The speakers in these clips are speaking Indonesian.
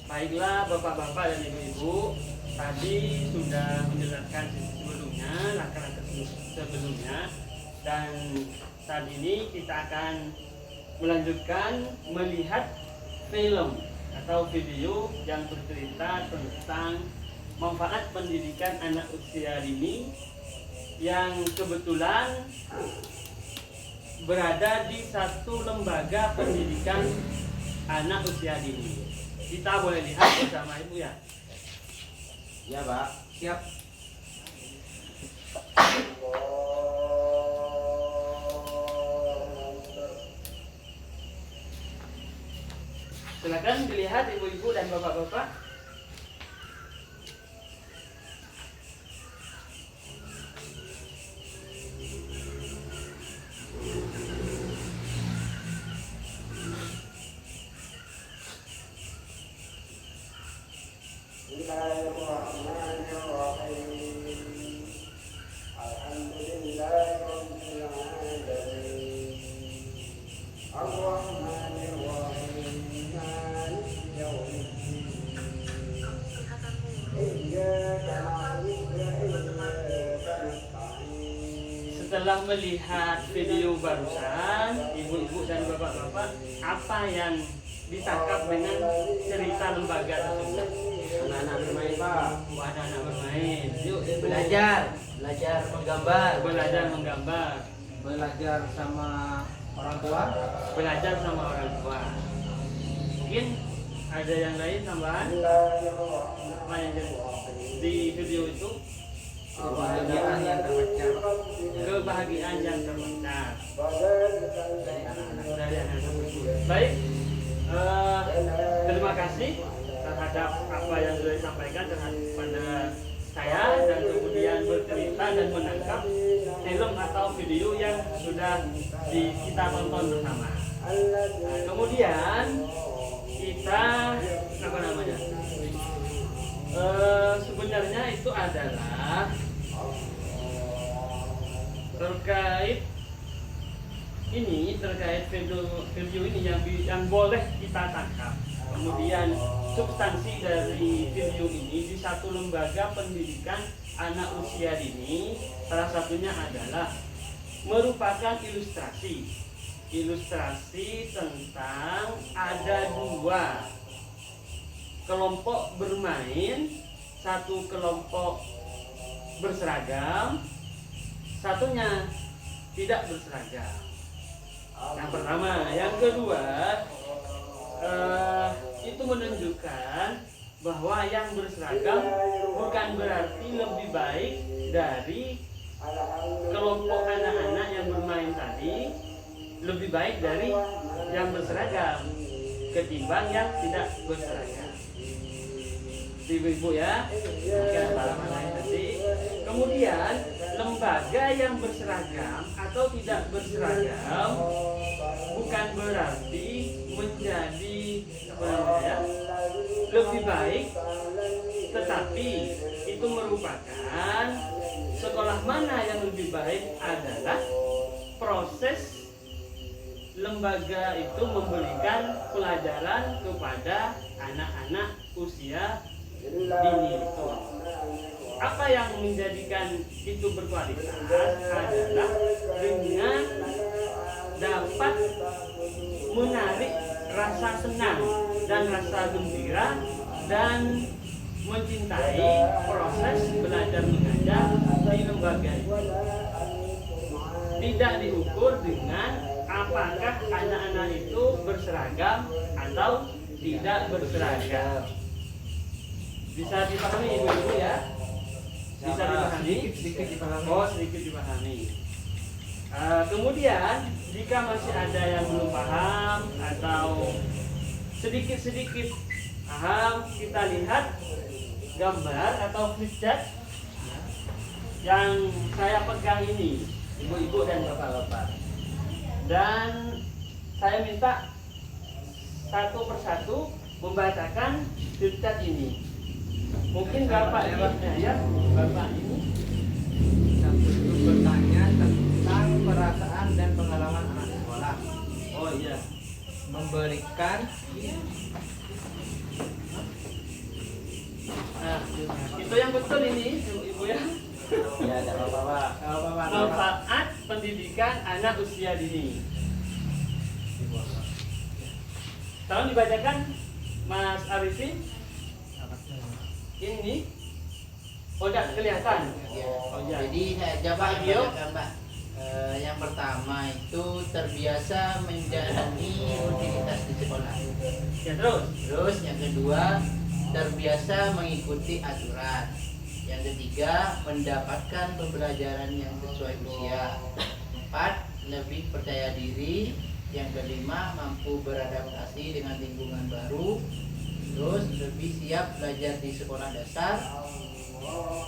Baiklah bapak-bapak dan ibu-ibu, tadi sudah menjelaskan sebelumnya, langkah-langkah sebelumnya, dan saat ini kita akan melanjutkan melihat film atau video yang bercerita tentang manfaat pendidikan anak usia dini yang kebetulan berada di satu lembaga pendidikan anak usia dini. Kita boleh lihat bersama ibu ya. Ya Pak, siap. Silakan dilihat ibu-ibu dan bapak-bapak. Setelah melihat video barusan, ibu-ibu dan bapak-bapak, apa yang ditangkap dengan cerita lembaga tersebut? Anak-anak bermain Pak. Anak-anak bermain. Yuk Belajar menggambar. belajar menggambar, Belajar sama orang tua. belajar sama orang tua. Mungkin ada yang lain tambahan? Apa yang di video itu? Kebahagiaan yang terpancar Kebahagiaan yang terpancar dari anak-anak. dari anak-anak tersebut. Baik, terima kasih terhadap apa yang sudah disampaikan kepada saya, dan kemudian bercerita dan menangkap film atau video yang sudah kita tonton bersama. Nah, kemudian kita apa namanya? Sebenarnya itu adalah terkait video ini yang boleh kita tangkap. Kemudian substansi dari video ini di satu lembaga pendidikan anak usia dini, salah satunya adalah merupakan ilustrasi tentang ada dua kelompok bermain, satu kelompok berseragam, satunya tidak berseragam. Yang pertama, yang kedua, itu menunjukkan bahwa yang berseragam bukan berarti lebih baik dari kelompok anak-anak yang bermain tadi, lebih baik dari yang berseragam ketimbang yang tidak berseragam. Ibu-ibu ya, mungkin halaman lain tadi. Kemudian lembaga yang berseragam atau tidak berseragam bukan berarti menjadi lebih baik, tetapi itu merupakan sekolah mana yang lebih baik adalah proses lembaga itu memberikan pelajaran kepada anak-anak usia dini itu. Apa yang menjadikan itu berkualitas adalah dengan dapat menarik rasa senang dan rasa gembira dan mencintai proses belajar mengajar di lembaga itu. Tidak diukur dengan apakah anak-anak itu berseragam atau tidak berseragam. Bisa dipahami ibu-ibu ya? Bisa dipahami? Sedikit dipahami. Oh, sedikit dipahami. Kemudian jika masih ada yang belum paham atau sedikit-sedikit paham, kita lihat gambar atau flipchart yang saya pegang ini, ibu-ibu dan bapak-bapak. Dan saya minta satu persatu membacakan flipchart ini. Mungkin bapak ya, bapak ini bertanya tentang perasaan dan pengalaman anak sekolah. Oh iya. Memberikan Itu yang betul ini, Ibu ya. Ya, tidak apa-apa. Manfaat pendidikan anak usia dini. Tolong dibacakan Mas Arifin. Ini oh tidak kelihatan. Oh, ya. Jadi saya coba Pak Gio. bacakan, Pak. Yang pertama itu terbiasa menjalani rutinitas di sekolah. Ya terus. Terus yang kedua terbiasa mengikuti aturan. Yang ketiga mendapatkan pembelajaran yang sesuai usia. 4. Lebih percaya diri. Yang kelima mampu beradaptasi dengan lingkungan baru. Terus lebih siap belajar di sekolah dasar.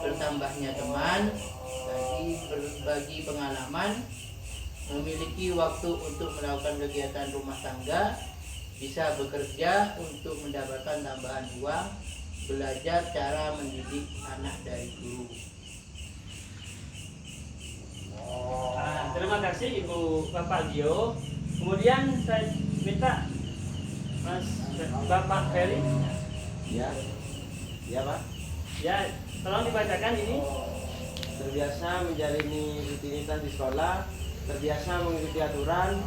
Bertambahnya teman, berbagi pengalaman, memiliki waktu untuk melakukan kegiatan rumah tangga, bisa bekerja untuk mendapatkan tambahan uang, belajar cara mendidik anak dari guru. Nah, terima kasih Ibu Bapak Gio. Kemudian saya minta Mas Bapak Ferry. Ya. Ya, Pak. Ya, tolong dibacakan ini. Terbiasa menjalani rutinitas di sekolah, terbiasa mengikuti aturan,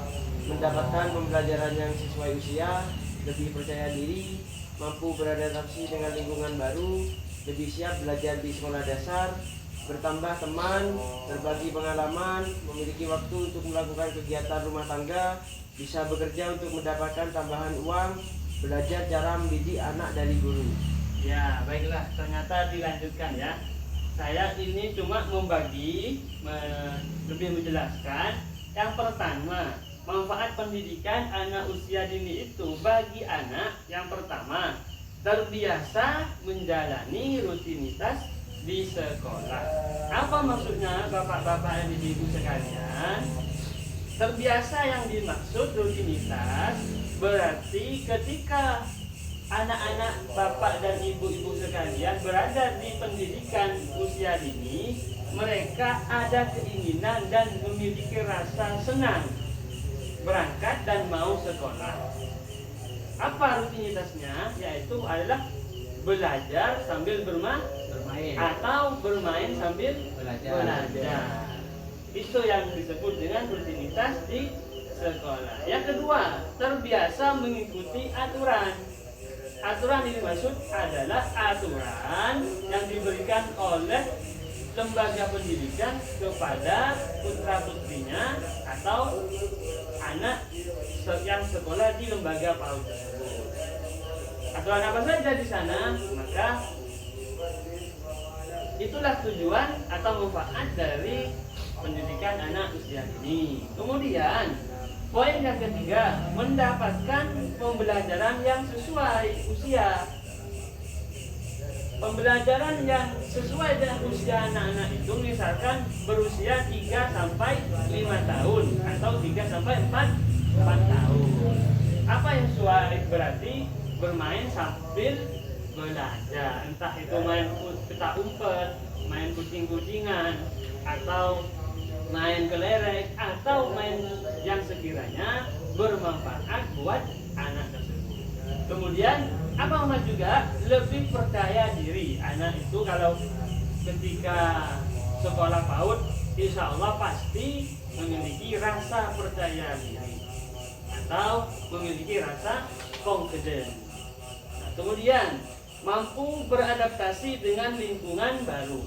mendapatkan pembelajaran yang sesuai usia, lebih percaya diri, mampu beradaptasi dengan lingkungan baru, lebih siap belajar di sekolah dasar, bertambah teman, berbagi pengalaman, memiliki waktu untuk melakukan kegiatan rumah tangga, bisa bekerja untuk mendapatkan tambahan uang, belajar cara mendidik anak dari guru. Ya, baiklah, ternyata dilanjutkan ya. Saya ini cuma membagi, lebih menjelaskan. Yang pertama, manfaat pendidikan anak usia dini itu bagi anak. Yang pertama, terbiasa menjalani rutinitas di sekolah. Apa maksudnya Bapak-bapak dan Ibu sekalian? Terbiasa yang dimaksud rutinitas berarti ketika anak-anak bapak dan ibu-ibu sekalian berada di pendidikan usia dini, mereka ada keinginan dan memiliki rasa senang berangkat dan mau sekolah. Apa rutinitasnya? Yaitu adalah belajar sambil bermain atau bermain sambil belajar. Itu yang disebut dengan rutinitas di sekolah. Yang kedua, terbiasa mengikuti aturan. Aturan ini maksud adalah aturan yang diberikan oleh lembaga pendidikan kepada putra-putrinya atau anak yang sekolah di lembaga PAUD tersebut. Aturan apa saja di sana, maka itulah tujuan atau manfaat dari pendidikan anak usia dini. Kemudian poin yang ketiga, mendapatkan pembelajaran yang sesuai usia. Pembelajaran yang sesuai dengan usia anak-anak itu misalkan berusia 3 sampai 5 tahun atau 3 sampai 4 tahun. Apa yang sesuai? Berarti bermain sambil belajar. Entah itu main petak umpet, main kucing-kucingan, atau main kelereng, atau main yang sekiranya bermanfaat buat anak tersebut. Kemudian apa juga lebih percaya diri. Anak itu kalau ketika sekolah PAUD, insya Allah pasti memiliki rasa percaya diri atau memiliki rasa confident. Nah, kemudian mampu beradaptasi dengan lingkungan baru.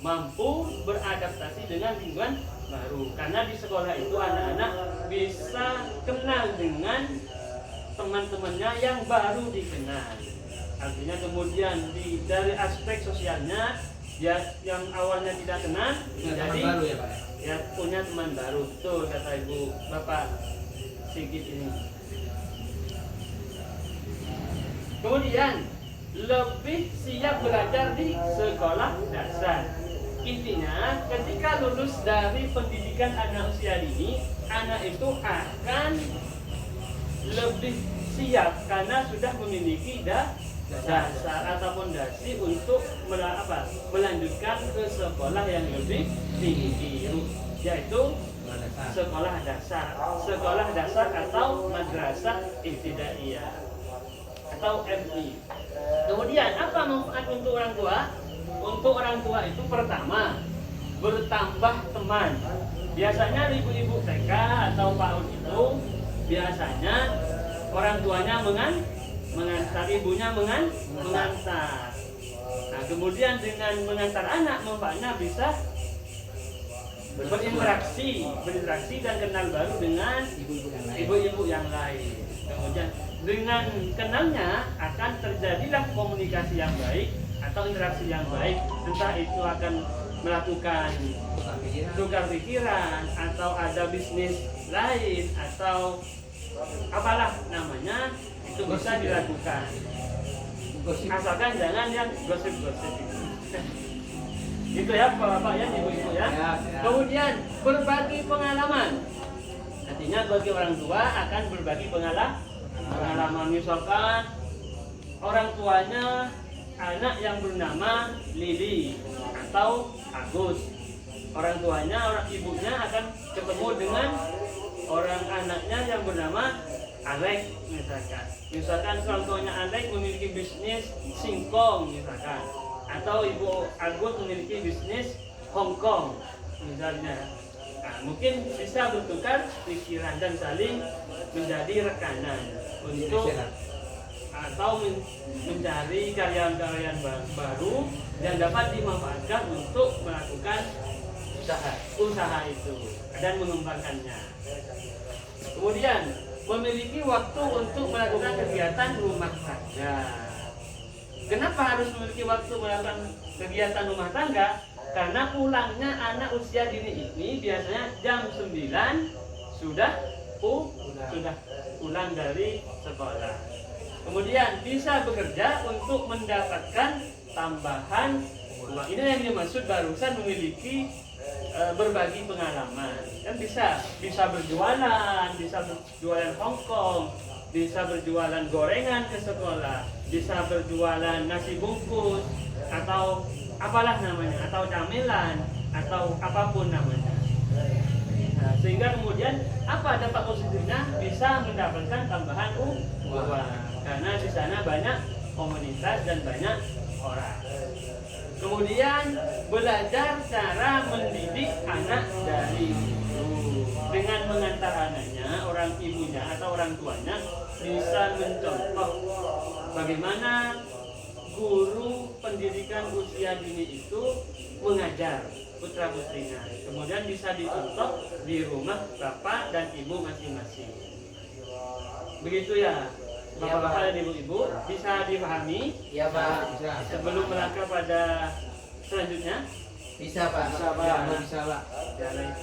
Mampu beradaptasi dengan lingkungan baru, karena di sekolah itu anak-anak bisa kenal dengan teman-temannya yang baru dikenal. Artinya kemudian dari aspek sosialnya ya, yang awalnya tidak kenal jadi baru ya, Pak? Ya, punya teman baru. Betul kata Ibu Bapak Sigit ini. Kemudian lebih siap belajar di sekolah dasar. Intinya ketika lulus dari pendidikan anak usia dini, anak itu akan lebih siap karena sudah memiliki dasar atau fondasi untuk melanjutkan ke sekolah yang lebih tinggi, yaitu sekolah dasar atau madrasah ibtidaiyah atau MI. Kemudian apa manfaat untuk orang tua? untuk orang tua itu pertama bertambah teman. Biasanya ibu-ibu TK atau PAUD itu biasanya orang tuanya mengantar, ibunya mengantar. Nah, kemudian dengan mengantar anak manfaatnya bisa berinteraksi dan kenal baru dengan ibu-ibu yang lain. Kemudian dengan kenalnya akan terjadilah komunikasi yang baik atau interaksi yang baik. Entah itu akan melakukan tukar pikiran atau ada bisnis lain atau apalah namanya, itu bisa dilakukan. Asalkan jangan yang gosip-gosip itu ya bapak ya, ibu-ibu ya. Kemudian berbagi pengalaman, artinya bagi orang tua akan berbagi pengalaman. Misalkan orang tuanya anak yang bernama Lili atau Agus, orang tuanya, orang ibunya akan ketemu dengan orang anaknya yang bernama Alek misalkan orang tuanya Alek memiliki bisnis singkong misalkan, atau ibu Agus memiliki bisnis Hongkong misalnya. Nah, mungkin bisa bertukar pikiran dan saling menjadi rekanan untuk atau mencari karyawan-karyawan baru yang dapat dimanfaatkan untuk melakukan usaha itu dan mengembangkannya. Kemudian memiliki waktu untuk melakukan kegiatan rumah tangga. Kenapa harus memiliki waktu melakukan kegiatan rumah tangga? Karena pulangnya anak usia dini ini biasanya jam 9 sudah pulang dari sekolah. Kemudian bisa bekerja untuk mendapatkan tambahan uang. Ini yang dimaksud barusan memiliki berbagi pengalaman. Kan bisa berjualan Hongkong, bisa berjualan gorengan ke sekolah, bisa berjualan nasi bungkus atau apalah namanya, atau camilan atau apapun namanya. Nah, sehingga kemudian apa dampak positifnya? Bisa mendapatkan tambahan uang karena di sana banyak komunitas dan banyak orang. Kemudian belajar cara mendidik anak dari dulu dengan mengantar anaknya, orang ibunya atau orang tuanya bisa mencontoh bagaimana guru pendidikan usia dini itu mengajar putra putrinya. Kemudian bisa dicontoh di rumah bapak dan ibu masing-masing. Begitu ya, bapak-bapak dan ibu-ibu, bisa dipahami? Ya Pak. Sebelum melangkah pada selanjutnya? Bisa Pak. Bisa Pak. Ya, baik.